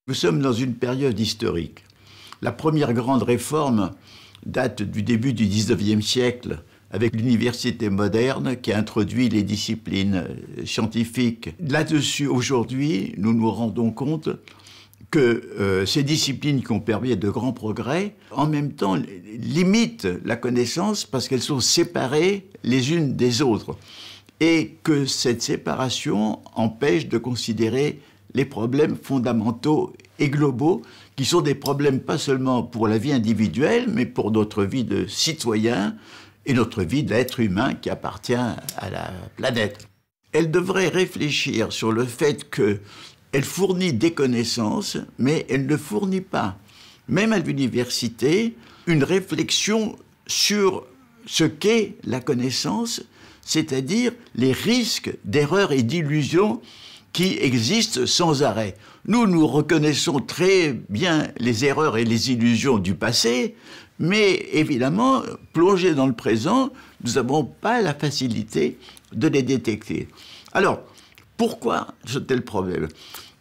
Nous sommes dans une période historique. La première grande réforme date du début du XIXe siècle, avec l'université moderne qui a introduit les disciplines scientifiques. Là-dessus, aujourd'hui, nous nous rendons compte que ces disciplines qui ont permis de grands progrès, en même temps, limitent la connaissance parce qu'elles sont séparées les unes des autres. Et que cette séparation empêche de considérer les problèmes fondamentaux et globaux, qui sont des problèmes pas seulement pour la vie individuelle, mais pour notre vie de citoyen et notre vie d'être humain qui appartient à la planète. Elle devrait réfléchir sur le fait qu'elle fournit des connaissances, mais elle ne fournit pas, même à l'université, une réflexion sur ce qu'est la connaissance, c'est-à-dire les risques d'erreurs et d'illusions qui existent sans arrêt. Nous reconnaissons très bien les erreurs et les illusions du passé, mais évidemment, plongés dans le présent, nous n'avons pas la facilité de les détecter. Alors, pourquoi c'est tel problème?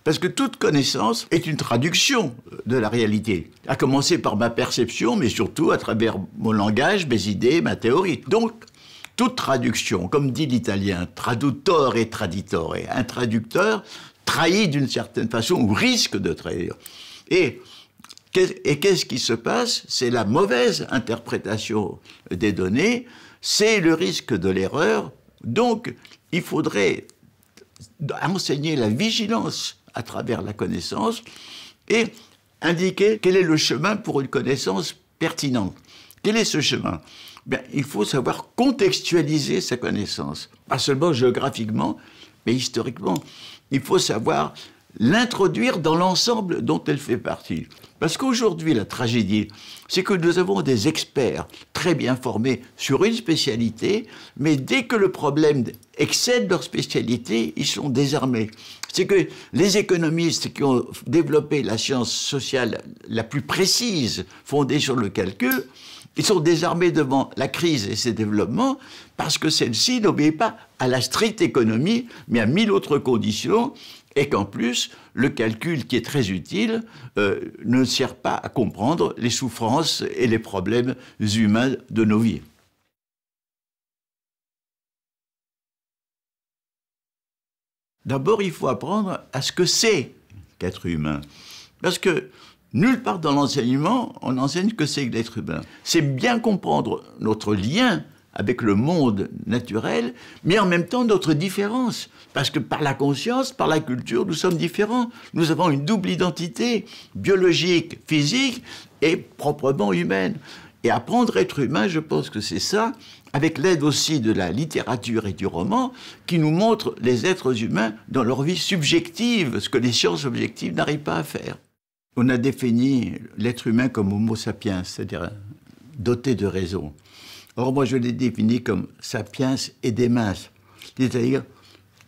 Parce que toute connaissance est une traduction de la réalité, à commencer par ma perception, mais surtout à travers mon langage, mes idées, ma théorie. Donc, toute traduction, comme dit l'italien, traduttore et traditore, un traducteur trahit d'une certaine façon ou risque de trahir. Et qu'est-ce qui se passe? C'est la mauvaise interprétation des données, c'est le risque de l'erreur. Donc, il faudrait enseigner la vigilance à travers la connaissance et indiquer quel est le chemin pour une connaissance pertinente. Quel est ce chemin? Bien, il faut savoir contextualiser sa connaissance, pas seulement géographiquement, mais historiquement. Il faut savoir l'introduire dans l'ensemble dont elle fait partie. Parce qu'aujourd'hui, la tragédie, c'est que nous avons des experts très bien formés sur une spécialité, mais dès que le problème excède leur spécialité, ils sont désarmés. C'est que les économistes qui ont développé la science sociale la plus précise, fondée sur le calcul, ils sont désarmés devant la crise et ses développements parce que celle-ci n'obéit pas à la stricte économie, mais à 1000 autres conditions, et qu'en plus, le calcul qui est très utile ne sert pas à comprendre les souffrances et les problèmes humains de nos vies. D'abord, il faut apprendre à ce que c'est qu'être humain. Parce que nulle part dans l'enseignement, on n'enseigne que c'est que l'être humain. C'est bien comprendre notre lien avec le monde naturel, mais en même temps notre différence. Parce que par la conscience, par la culture, nous sommes différents. Nous avons une double identité, biologique, physique et proprement humaine. Et apprendre à être humain, je pense que c'est ça, avec l'aide aussi de la littérature et du roman, qui nous montre les êtres humains dans leur vie subjective, ce que les sciences objectives n'arrivent pas à faire. On a défini l'être humain comme homo sapiens, c'est-à-dire doté de raison. Or, moi, je l'ai défini comme sapiens et demens, c'est-à-dire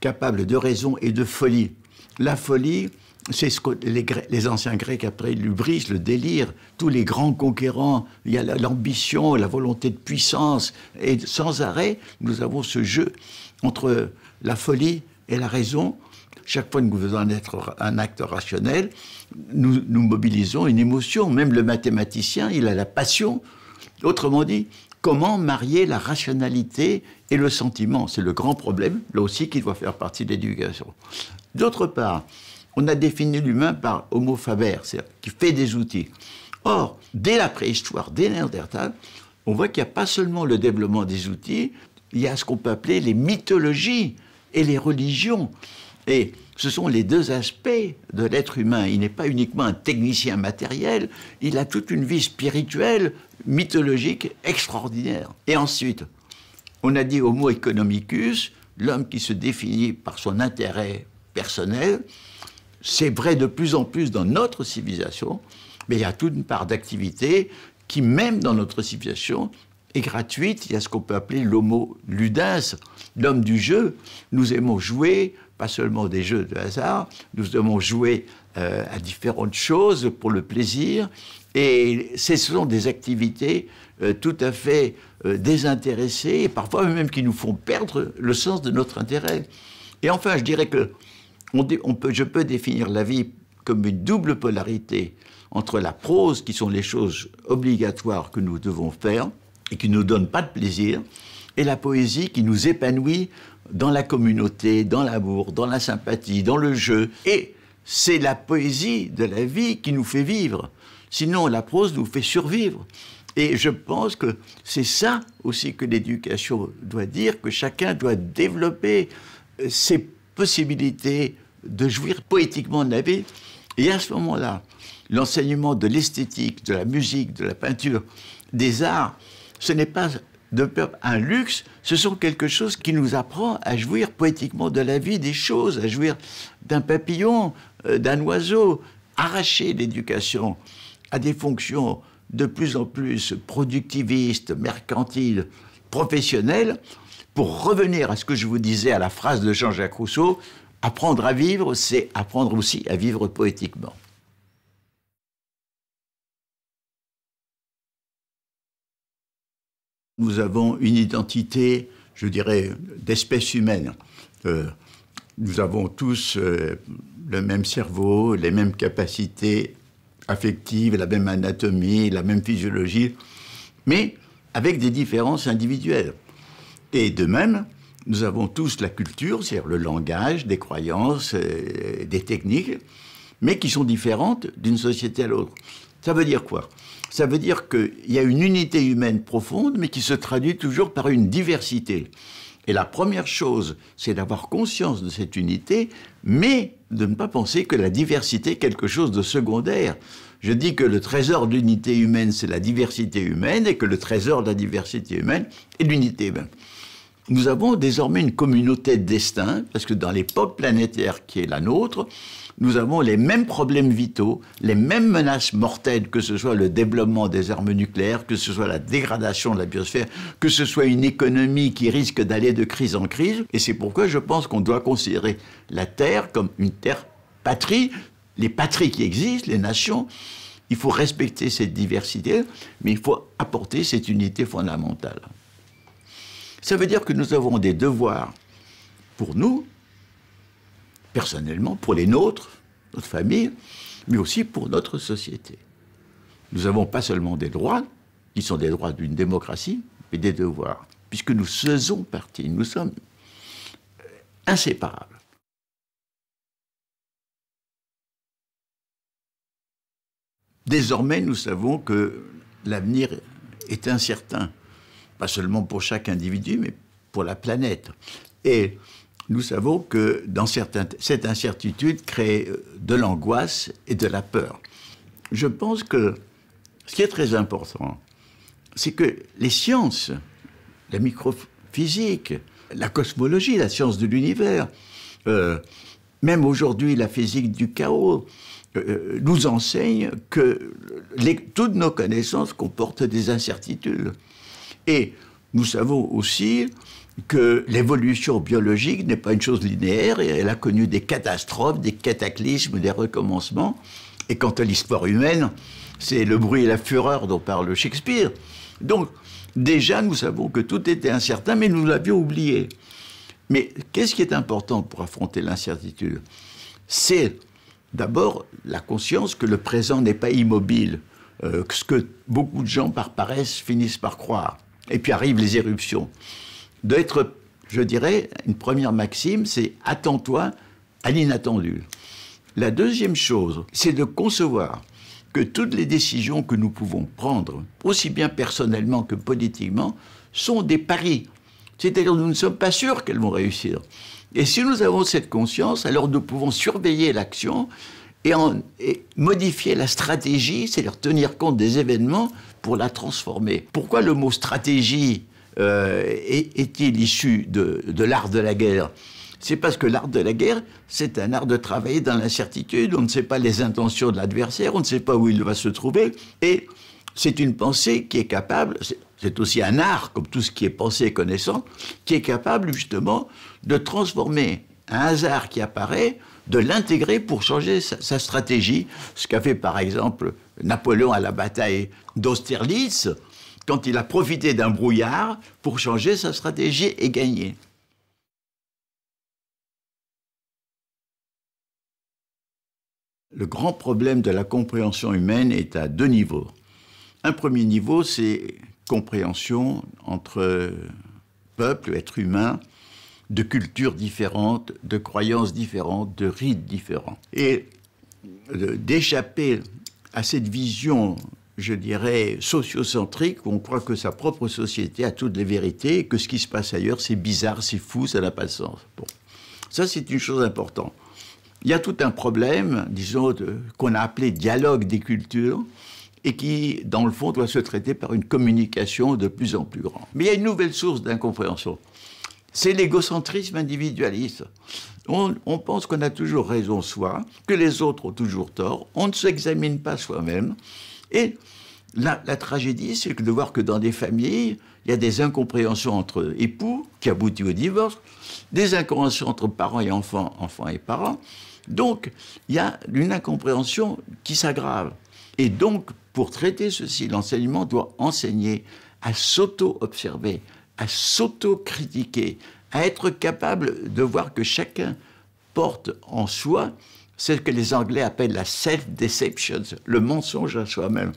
capable de raison et de folie. La folie, c'est ce que les anciens Grecs appelaient l'hubris, le délire. Tous les grands conquérants, il y a l'ambition, la volonté de puissance. Et sans arrêt, nous avons ce jeu entre la folie et la raison. Chaque fois que nous faisons un acte rationnel, nous mobilisons une émotion. Même le mathématicien, il a la passion. Autrement dit, comment marier la rationalité et le sentiment? C'est le grand problème, là aussi, qui doit faire partie de l'éducation. D'autre part, on a défini l'humain par homo faber, c'est-à-dire qui fait des outils. Or, dès la préhistoire, dès Néandertal, on voit qu'il n'y a pas seulement le développement des outils, il y a ce qu'on peut appeler les mythologies et les religions. Et ce sont les deux aspects de l'être humain. Il n'est pas uniquement un technicien matériel, il a toute une vie spirituelle, mythologique, extraordinaire. Et ensuite, on a dit homo economicus, l'homme qui se définit par son intérêt personnel. C'est vrai de plus en plus dans notre civilisation, mais il y a toute une part d'activité qui, même dans notre civilisation, est gratuite. Il y a ce qu'on peut appeler l'homo ludens, l'homme du jeu. Nous aimons jouer, pas seulement des jeux de hasard, nous aimons jouer à différentes choses pour le plaisir. Et ce sont des activités tout à fait désintéressées, et parfois même qui nous font perdre le sens de notre intérêt. Et enfin, je dirais que je peux définir la vie comme une double polarité entre la prose, qui sont les choses obligatoires que nous devons faire et qui ne nous donnent pas de plaisir, et la poésie qui nous épanouit dans la communauté, dans l'amour, dans la sympathie, dans le jeu. Et c'est la poésie de la vie qui nous fait vivre. Sinon, la prose nous fait survivre. Et je pense que c'est ça aussi que l'éducation doit dire, que chacun doit développer ses possibilités de jouir poétiquement de la vie. Et à ce moment-là, l'enseignement de l'esthétique, de la musique, de la peinture, des arts, ce n'est pas un luxe, ce sont quelque chose qui nous apprend à jouir poétiquement de la vie, des choses, à jouir d'un papillon, d'un oiseau. Arracher l'éducation à des fonctions de plus en plus productivistes, mercantiles, professionnelles, pour revenir à ce que je vous disais à la phrase de Jean-Jacques Rousseau, apprendre à vivre, c'est apprendre aussi à vivre poétiquement. Nous avons une identité, je dirais, d'espèce humaine. Nous avons tous le même cerveau, les mêmes capacités affectives, la même anatomie, la même physiologie, mais avec des différences individuelles. Et de même, nous avons tous la culture, c'est-à-dire le langage, des croyances, des techniques, mais qui sont différentes d'une société à l'autre. Ça veut dire quoi? Ça veut dire qu'il y a une unité humaine profonde, mais qui se traduit toujours par une diversité. Et la première chose, c'est d'avoir conscience de cette unité, mais de ne pas penser que la diversité est quelque chose de secondaire. Je dis que le trésor de l'unité humaine, c'est la diversité humaine, et que le trésor de la diversité humaine est l'unité humaine. Nous avons désormais une communauté de destin, parce que dans l'époque planétaire qui est la nôtre, nous avons les mêmes problèmes vitaux, les mêmes menaces mortelles, que ce soit le développement des armes nucléaires, que ce soit la dégradation de la biosphère, que ce soit une économie qui risque d'aller de crise en crise. Et c'est pourquoi je pense qu'on doit considérer la Terre comme une terre patrie, les patries qui existent, les nations. Il faut respecter cette diversité, mais il faut apporter cette unité fondamentale. Ça veut dire que nous avons des devoirs pour nous, personnellement, pour les nôtres, notre famille, mais aussi pour notre société. Nous n'avons pas seulement des droits, qui sont des droits d'une démocratie, mais des devoirs, puisque nous faisons partie, nous sommes inséparables. Désormais, nous savons que l'avenir est incertain, pas seulement pour chaque individu, mais pour la planète. Et nous savons que cette incertitude crée de l'angoisse et de la peur. Je pense que ce qui est très important, c'est que les sciences, la microphysique, la cosmologie, la science de l'univers, même aujourd'hui la physique du chaos, nous enseignent que toutes nos connaissances comportent des incertitudes. Et nous savons aussi que l'évolution biologique n'est pas une chose linéaire, et elle a connu des catastrophes, des cataclysmes, des recommencements. Et quant à l'histoire humaine, c'est le bruit et la fureur dont parle Shakespeare. Donc, déjà, nous savons que tout était incertain, mais nous l'avions oublié. Mais qu'est-ce qui est important pour affronter l'incertitude? C'est d'abord la conscience que le présent n'est pas immobile, ce que beaucoup de gens, par paresse, finissent par croire. Et puis arrivent les éruptions. D'être, je dirais, une première maxime, c'est « attends-toi à l'inattendu ». La deuxième chose, c'est de concevoir que toutes les décisions que nous pouvons prendre, aussi bien personnellement que politiquement, sont des paris. C'est-à-dire que nous ne sommes pas sûrs qu'elles vont réussir. Et si nous avons cette conscience, alors nous pouvons surveiller l'action et modifier la stratégie, c'est-à-dire tenir compte des événements pour la transformer. Pourquoi le mot stratégie est-il issu de l'art de la guerre? C'est parce que l'art de la guerre, c'est un art de travailler dans l'incertitude. On ne sait pas les intentions de l'adversaire, on ne sait pas où il va se trouver. Et c'est une pensée qui est capable, c'est aussi un art, comme tout ce qui est pensée et connaissance, qui est capable justement de transformer un hasard qui apparaît, de l'intégrer pour changer sa stratégie. Ce qu'a fait par exemple Napoléon à la bataille d'Austerlitz, quand il a profité d'un brouillard pour changer sa stratégie et gagner. le grand problème de la compréhension humaine est à deux niveaux. Un premier niveau, c'est compréhension entre peuples, êtres humains, de cultures différentes, de croyances différentes, de rites différents. Et d'échapper à cette vision, je dirais, sociocentrique, où on croit que sa propre société a toutes les vérités, et que ce qui se passe ailleurs, c'est bizarre, c'est fou, ça n'a pas de sens. Bon. Ça, c'est une chose importante. Il y a tout un problème, disons, qu'on a appelé dialogue des cultures, et qui, dans le fond, doit se traiter par une communication de plus en plus grande. Mais il y a une nouvelle source d'incompréhension. C'est l'égocentrisme individualiste. On pense qu'on a toujours raison soi, que les autres ont toujours tort, on ne s'examine pas soi-même. Et la tragédie, c'est de voir que dans des familles, il y a des incompréhensions entre époux, qui aboutissent au divorce, des incompréhensions entre parents et enfants, enfants et parents. Donc, il y a une incompréhension qui s'aggrave. Et donc, pour traiter ceci, l'enseignement doit enseigner à s'auto-observer, à s'auto-critiquer, à être capable de voir que chacun porte en soi ce que les Anglais appellent la self-deception, le mensonge à soi-même.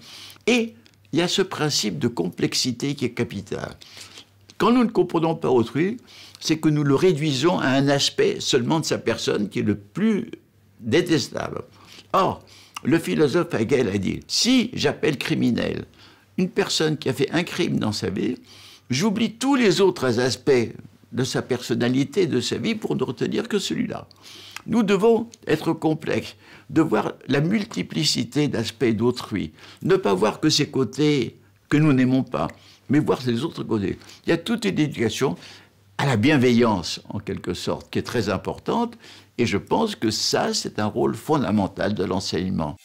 Et il y a ce principe de complexité qui est capital. Quand nous ne comprenons pas autrui, c'est que nous le réduisons à un aspect seulement de sa personne qui est le plus détestable. Or, le philosophe Hegel a dit, si j'appelle criminel une personne qui a fait un crime dans sa vie, j'oublie tous les autres aspects de sa personnalité, de sa vie, pour ne retenir que celui-là. Nous devons être complexes, de voir la multiplicité d'aspects d'autrui, ne pas voir que ces côtés que nous n'aimons pas, mais voir ces autres côtés. Il y a toute une éducation à la bienveillance, en quelque sorte, qui est très importante, et je pense que ça, c'est un rôle fondamental de l'enseignement.